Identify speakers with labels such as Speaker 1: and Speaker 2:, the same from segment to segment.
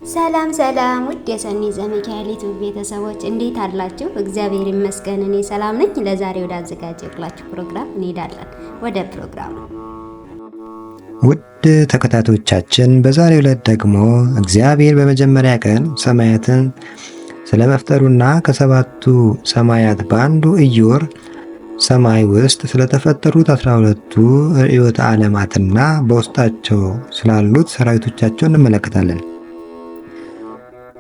Speaker 1: ሰላም ሰላም ውድ የሰኒ ዘሚካኤል ዩቲዩብ ቤተሰቦች እንዴት አላችሁ? እግዚአብሔር ይመስገን እኔ ሰላም ነኝ። ለዛሬ ወደ አዘጋጀሁላችሁ ፕሮግራም እንሄዳለን። ወደ ፕሮግራሙ
Speaker 2: ውድ ተከታታዮቻችን በዛሬው ዕለት ደግሞ እግዚአብሔር በመጀመሪያ ቀን ሰማያትን ስለመፍጠሩና ከሰባቱ ሰማያት በአንዱ ኢዮር ሰማይ ውስጥ ስለተፈጠሩት 12ቱ ርዕዮተ ዓለማትና በውስጣቸው ስላሉት ሰራዊቶቻቸው እንመለከታለን።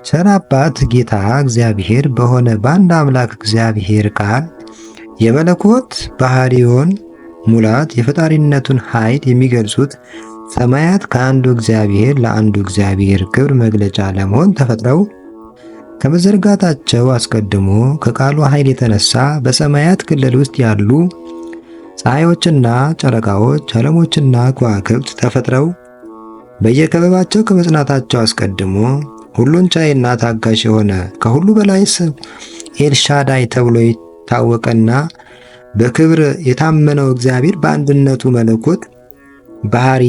Speaker 2: ቸር አባት ጌታ እግዚአብሔር በሆነ በአንድ አምላክ እግዚአብሔር ቃል የመለኮት ባህሪውን ሙላት የፈጣሪነቱን ኃይል የሚገልጹት ሰማያት ከአንዱ እግዚአብሔር ለአንዱ እግዚአብሔር ክብር መግለጫ ለመሆን ተፈጥረው ከመዘርጋታቸው አስቀድሞ ከቃሉ ኃይል የተነሳ በሰማያት ክልል ውስጥ ያሉ ፀሐዮችና ጨረቃዎች፣ ዓለሞችና ከዋክብት ተፈጥረው በየክበባቸው ከመጽናታቸው አስቀድሞ ሁሉን ቻይና ታጋሽ የሆነ ከሁሉ በላይ ስም ኤልሻዳይ ተብሎ የታወቀና በክብር የታመነው እግዚአብሔር በአንድነቱ መለኮት ባህሪ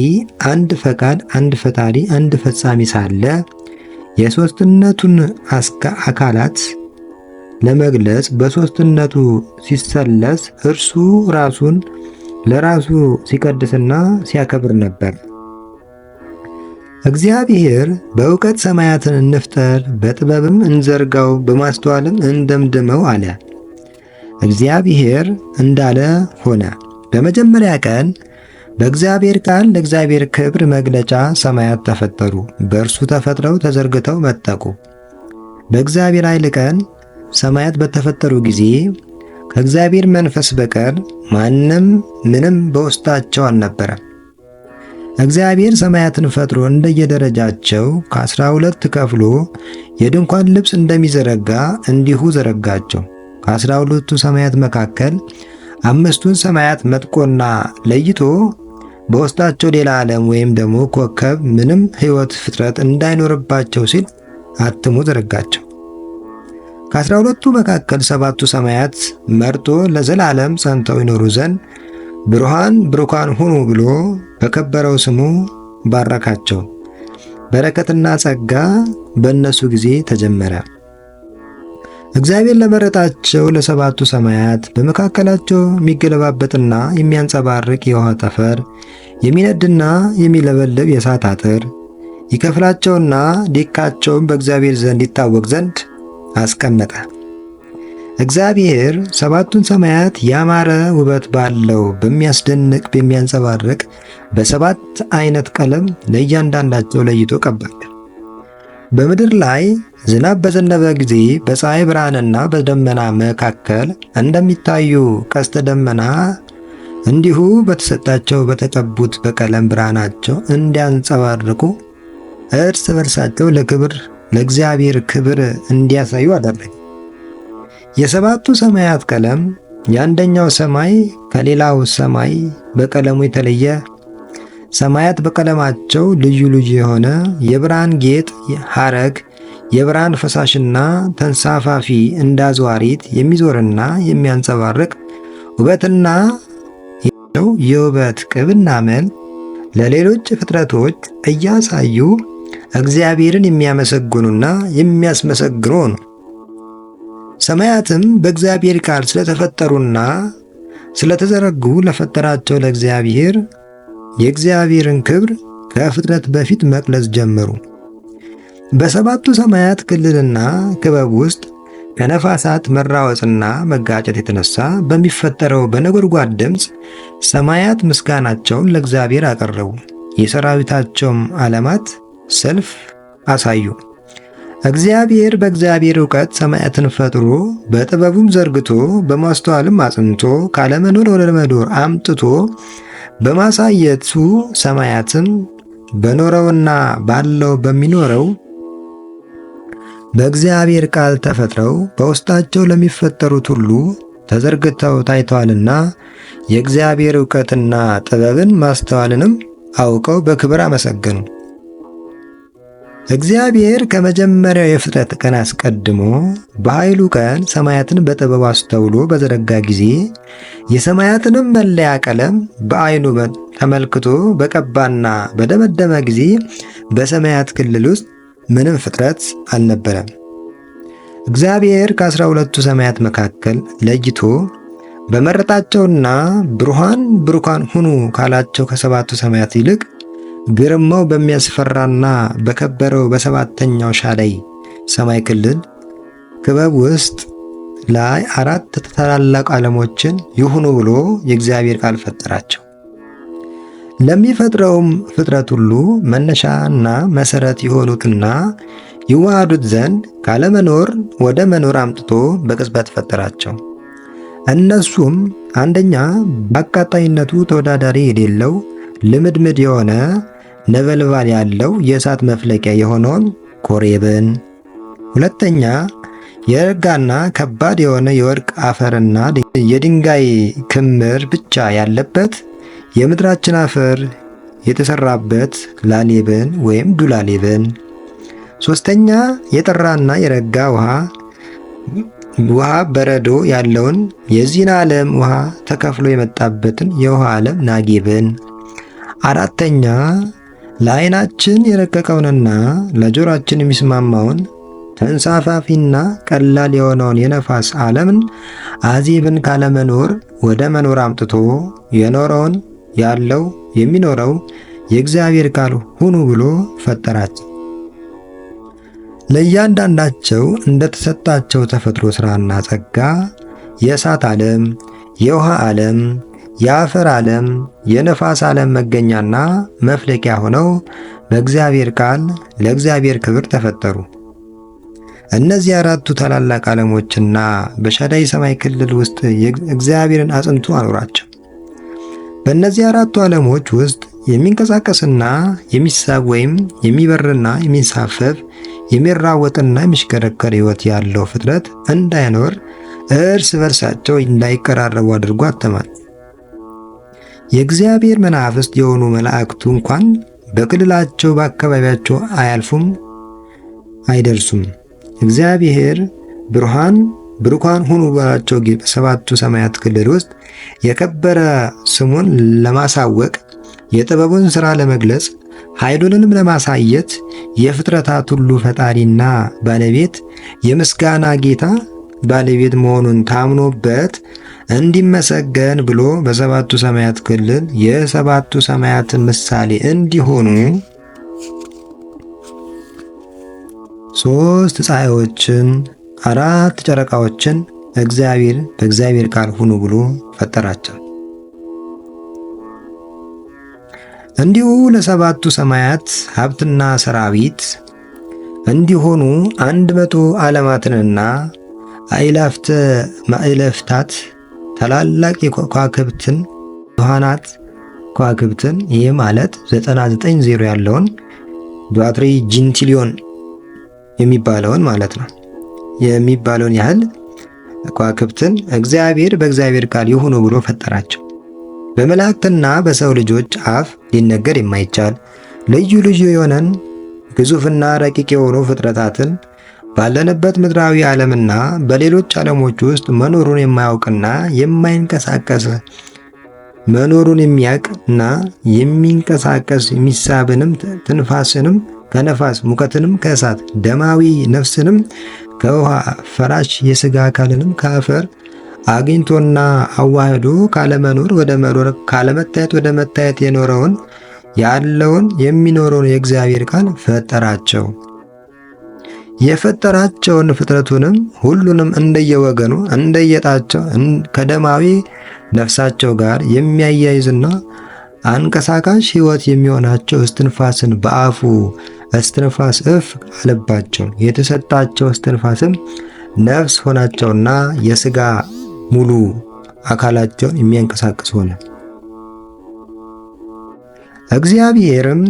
Speaker 2: አንድ ፈቃድ፣ አንድ ፈጣሪ፣ አንድ ፈጻሚ ሳለ የሦስትነቱን አካላት ለመግለጽ በሦስትነቱ ሲሰለስ እርሱ ራሱን ለራሱ ሲቀድስና ሲያከብር ነበር። እግዚአብሔር በእውቀት ሰማያትን እንፍጠር፣ በጥበብም እንዘርጋው፣ በማስተዋልም እንደምድመው አለ። እግዚአብሔር እንዳለ ሆነ። በመጀመሪያ ቀን በእግዚአብሔር ቃል ለእግዚአብሔር ክብር መግለጫ ሰማያት ተፈጠሩ፣ በእርሱ ተፈጥረው ተዘርግተው መጠቁ። በእግዚአብሔር ኃይል ቀን ሰማያት በተፈጠሩ ጊዜ ከእግዚአብሔር መንፈስ በቀር ማንም ምንም በውስጣቸው አልነበረም። እግዚአብሔር ሰማያትን ፈጥሮ እንደየደረጃቸው ከ12 ከፍሎ የድንኳን ልብስ እንደሚዘረጋ እንዲሁ ዘረጋቸው። ከ12ቱ ሰማያት መካከል አምስቱን ሰማያት መጥቆና ለይቶ በውስጣቸው ሌላ ዓለም ወይም ደግሞ ኮከብ ምንም ሕይወት ፍጥረት እንዳይኖርባቸው ሲል አትሞ ዘረጋቸው። ከ12ቱ መካከል ሰባቱ ሰማያት መርጦ ለዘላለም ጸንተው ይኖሩ ዘንድ ብሩካን ሁኑ ብሎ በከበረው ስሙ ባረካቸው። በረከትና ጸጋ በእነሱ ጊዜ ተጀመረ። እግዚአብሔር ለመረጣቸው ለሰባቱ ሰማያት በመካከላቸው የሚገለባበጥና የሚያንጸባርቅ የውሃ ጠፈር፣ የሚነድና የሚለበልብ የእሳት አጥር ይከፍላቸውና ዲካቸውን በእግዚአብሔር ዘንድ ይታወቅ ዘንድ አስቀመጠ። እግዚአብሔር ሰባቱን ሰማያት ያማረ ውበት ባለው በሚያስደንቅ በሚያንጸባርቅ በሰባት አይነት ቀለም ለእያንዳንዳቸው ለይቶ ቀባቸው። በምድር ላይ ዝናብ በዘነበ ጊዜ በፀሐይ ብርሃንና በደመና መካከል እንደሚታዩ ቀስተ ደመና እንዲሁ በተሰጣቸው በተቀቡት በቀለም ብርሃናቸው እንዲያንጸባርቁ እርስ በርሳቸው ለእግዚአብሔር ክብር እንዲያሳዩ አደረገ። የሰባቱ ሰማያት ቀለም የአንደኛው ሰማይ ከሌላው ሰማይ በቀለሙ የተለየ፣ ሰማያት በቀለማቸው ልዩ ልዩ የሆነ የብርሃን ጌጥ ሐረግ፣ የብርሃን ፈሳሽና ተንሳፋፊ እንዳዝዋሪት የሚዞርና የሚያንጸባርቅ ውበትና የውበት ቅብና መልክ ለሌሎች ፍጥረቶች እያሳዩ እግዚአብሔርን የሚያመሰግኑና የሚያስመሰግኑ ነው። ሰማያትም በእግዚአብሔር ቃል ስለተፈጠሩና ስለተዘረጉ ለፈጠራቸው ለእግዚአብሔር የእግዚአብሔርን ክብር ከፍጥረት በፊት መግለጽ ጀመሩ። በሰባቱ ሰማያት ክልልና ክበብ ውስጥ ከነፋሳት መራወጽና መጋጨት የተነሳ በሚፈጠረው በነጎድጓድ ድምፅ ሰማያት ምስጋናቸውን ለእግዚአብሔር አቀረቡ። የሰራዊታቸውም ዓለማት ሰልፍ አሳዩ። እግዚአብሔር በእግዚአብሔር ዕውቀት ሰማያትን ፈጥሮ በጥበቡም ዘርግቶ በማስተዋልም አጽንቶ ካለመኖር ወደ መኖር አምጥቶ በማሳየቱ ሰማያትን በኖረውና ባለው በሚኖረው በእግዚአብሔር ቃል ተፈጥረው በውስጣቸው ለሚፈጠሩት ሁሉ ተዘርግተው ታይተዋልና የእግዚአብሔር ዕውቀትና ጥበብን ማስተዋልንም አውቀው በክብር አመሰገኑ። እግዚአብሔር ከመጀመሪያው የፍጥረት ቀን አስቀድሞ በኃይሉ ቀን ሰማያትን በጥበብ አስተውሎ በዘረጋ ጊዜ የሰማያትንም መለያ ቀለም በዓይኑ ተመልክቶ በቀባና በደመደመ ጊዜ በሰማያት ክልል ውስጥ ምንም ፍጥረት አልነበረም። እግዚአብሔር ከ12ቱ ሰማያት መካከል ለይቶ በመረጣቸውና ብሩካን ሁኑ ካላቸው ከሰባቱ ሰማያት ይልቅ ግርማው በሚያስፈራና በከበረው በሰባተኛው ሻደይ ሰማይ ክበብ ውስጥ ላይ 4 ታላላቅ ዓለሞችን ይሁኑ ብሎ የእግዚአብሔር ቃል ፈጠራቸው። ለሚፈጥረውም ፍጥረት ሁሉ መነሻና መሰረት የሆኑትና ይዋሃዱት ዘንድ ካለመኖር ወደ መኖር አምጥቶ በቅጽበት ፈጠራቸው። እነሱም አንደኛ በአቃጣይነቱ ተወዳዳሪ የሌለው ልምድምድ የሆነ ነበልባል ያለው የእሳት መፍለቂያ የሆነውን ኮሬብን፣ ሁለተኛ የረጋና ከባድ የሆነ የወርቅ አፈርና የድንጋይ ክምር ብቻ ያለበት የምድራችን አፈር የተሰራበት ላሌብን ወይም ዱላሌብን፣ ሶስተኛ የጠራና የረጋ ውሃ በረዶ ያለውን የዚህን ዓለም ውሃ ተከፍሎ የመጣበትን የውሃ ዓለም ናጌብን፣ አራተኛ ለዓይናችን የረቀቀውንና ለጆሮአችን የሚስማማውን ተንሳፋፊና ቀላል የሆነውን የነፋስ ዓለምን አዜብን ካለመኖር ወደ መኖር አምጥቶ የኖረውን ያለው የሚኖረው የእግዚአብሔር ቃል ሁኑ ብሎ ፈጠራቸው። ለእያንዳንዳቸው እንደተሰጣቸው ተፈጥሮ ሥራና ጸጋ የእሳት ዓለም፣ የውሃ ዓለም፣ የአፈር ዓለም፣ የነፋስ ዓለም መገኛና መፍለቂያ ሆነው በእግዚአብሔር ቃል ለእግዚአብሔር ክብር ተፈጠሩ። እነዚህ 4ቱ ታላላቅ ዓለሞችና በሻዳይ ሰማይ ክልል ውስጥ እግዚአብሔርን አጽንቶ አኖራቸው። በእነዚህ 4ቱ ዓለሞች ውስጥ የሚንቀሳቀስና የሚሳብ ወይም የሚበርና የሚንሳፈፍ የሚራወጥና የሚሽከረከር ሕይወት ያለው ፍጥረት እንዳይኖር እርስ በርሳቸው እንዳይቀራረቡ አድርጎ አተማል። የእግዚአብሔር መናፍስት የሆኑ መላእክቱ እንኳን በክልላቸው በአካባቢያቸው አያልፉም፣ አይደርሱም። እግዚአብሔር ብሩካን ሁኑ ባላቸው በሰባቱ ሰማያት ክልል ውስጥ የከበረ ስሙን ለማሳወቅ የጥበቡን ሥራ ለመግለጽ ኃይሉንም ለማሳየት የፍጥረታት ሁሉ ፈጣሪና ባለቤት የምስጋና ጌታ ባለቤት መሆኑን ታምኖበት እንዲመሰገን ብሎ በሰባቱ ሰማያት ክልል የሰባቱ ሰማያት ምሳሌ እንዲሆኑ 3 ፀሐዮችን 4 ጨረቃዎችን በእግዚአብሔር ቃል ሁኑ ብሎ ፈጠራቸው። እንዲሁ ለሰባቱ ሰማያት ሀብትና ሰራዊት እንዲሆኑ 100 ዓለማትንና አእላፍተ ማእለፍታት ታላላቅ የከዋክብትን ብርሃናት ከዋክብትን ይህ ማለት 99 ዜሮ ያለውን ዱአትሪ ጂንቲሊዮን የሚባለውን ማለት ነው የሚባለውን ያህል ከዋክብትን እግዚአብሔር በእግዚአብሔር ቃል ይሁኑ ብሎ ፈጠራቸው። በመላእክትና በሰው ልጆች አፍ ሊነገር የማይቻል ልዩ ልዩ የሆነን ግዙፍና ረቂቅ የሆኑ ፍጥረታትን ባለንበት ምድራዊ ዓለምና በሌሎች ዓለሞች ውስጥ መኖሩን የማያውቅና የማይንቀሳቀስ መኖሩን የሚያውቅና የሚንቀሳቀስ የሚሳብንም ትንፋስንም ከነፋስ ሙቀትንም ከእሳት ደማዊ ነፍስንም ከውሃ ፈራሽ የሥጋ አካልንም ከአፈር አግኝቶና አዋህዶ ካለመኖር ወደ መኖር ካለመታየት ወደ መታየት የኖረውን ያለውን የሚኖረውን የእግዚአብሔር ቃል ፈጠራቸው። የፈጠራቸውን ፍጥረቱንም ሁሉንም እንደየወገኑ እንደየጣቸው ከደማዊ ነፍሳቸው ጋር የሚያያይዝና አንቀሳቃሽ ሕይወት የሚሆናቸው እስትንፋስን በአፉ እስትንፋስ እፍ አለባቸው። የተሰጣቸው እስትንፋስም ነፍስ ሆናቸውና የሥጋ ሙሉ አካላቸውን የሚያንቀሳቅስ ሆነ። እግዚአብሔርም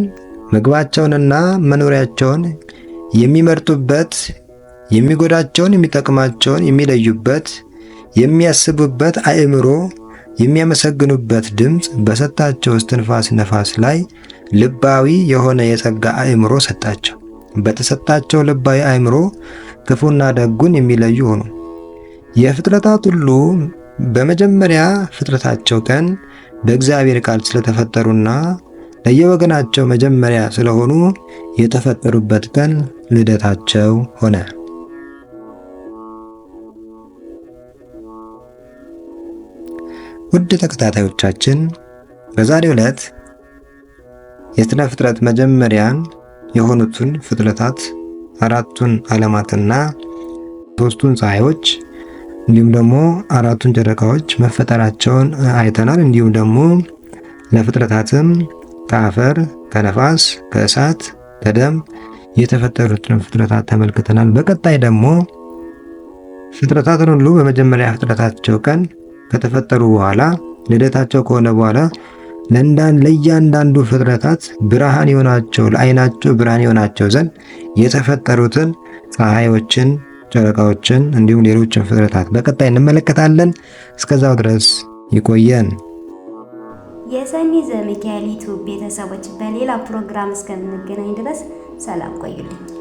Speaker 2: ምግባቸውንና መኖሪያቸውን የሚመርጡበት የሚጎዳቸውን የሚጠቅማቸውን የሚለዩበት የሚያስቡበት አእምሮ የሚያመሰግኑበት ድምፅ በሰጣቸው እስትንፋስ ነፋስ ላይ ልባዊ የሆነ የጸጋ አእምሮ ሰጣቸው። በተሰጣቸው ልባዊ አእምሮ ክፉና ደጉን የሚለዩ ሆኑ። የፍጥረታት ሁሉ በመጀመሪያ ፍጥረታቸው ቀን በእግዚአብሔር ቃል ስለተፈጠሩና ለየወገናቸው መጀመሪያ ስለሆኑ የተፈጠሩበት ቀን ልደታቸው ሆነ። ውድ ተከታታዮቻችን በዛሬው ዕለት የሥነ ፍጥረት መጀመሪያን የሆኑትን ፍጥረታት አራቱን ዓለማትና ሦስቱን ፀሐዮች እንዲሁም ደግሞ አራቱን ጨረቃዎች መፈጠራቸውን አይተናል። እንዲሁም ደግሞ ለፍጥረታትም ከአፈር፣ ከነፋስ፣ ከእሳት፣ ከደም የተፈጠሩትን ፍጥረታት ተመልክተናል። በቀጣይ ደግሞ ፍጥረታትን ሁሉ በመጀመሪያ ፍጥረታቸው ቀን ከተፈጠሩ በኋላ ልደታቸው ከሆነ በኋላ ለእያንዳንዱ ፍጥረታት ብርሃን የሆናቸው ለዓይናቸው ብርሃን የሆናቸው ዘንድ የተፈጠሩትን ፀሐዮችን፣ ጨረቃዎችን እንዲሁም ሌሎችን ፍጥረታት በቀጣይ እንመለከታለን። እስከዛው ድረስ ይቆየን።
Speaker 1: የሰኒ ዘሚካኤል ዩቲዩብ ቤተሰቦች በሌላ ፕሮግራም እስከምንገናኝ ድረስ ሰላም ቆዩልኝ።